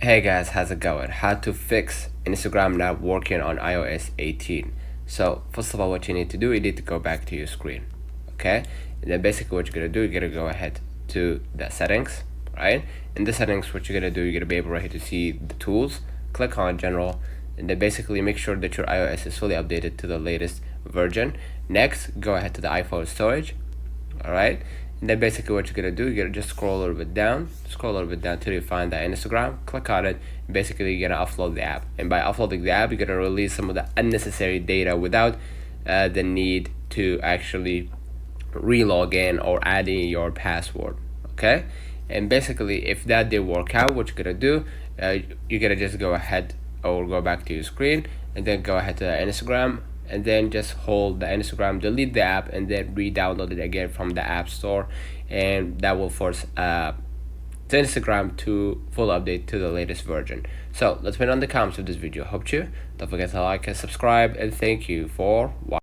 Hey guys, how's it going? How to fix Instagram not working on iOS 18. So first of all, what you need to do, you need to go back to your screen, okay? And then basically what you're gonna do, you're gonna go ahead to the settings, right? In the settings, what you're gonna do, you're gonna be able right here to see the tools. Click on general, and then basically make sure that your iOS is fully updated to the latest version. Next, go ahead to the iPhone storage, all right? And then basically what you're gonna do, you're gonna just scroll a little bit down till you find that Instagram. Click on it. Basically, you're gonna upload the app, and by uploading the app, you're gonna release some of the unnecessary data without the need to actually relog in or add in your password. Okay, and basically, if that did work out, what you're gonna do, you're gonna just go ahead or go back to your screen, and then go ahead to Instagram, and then just hold the Instagram, delete the app, and then re-download it again from the App Store, and that will force the Instagram to full update to the latest version. So let's wait on the comments of this video. Hope you. Don't forget to like and subscribe, and thank you for watching.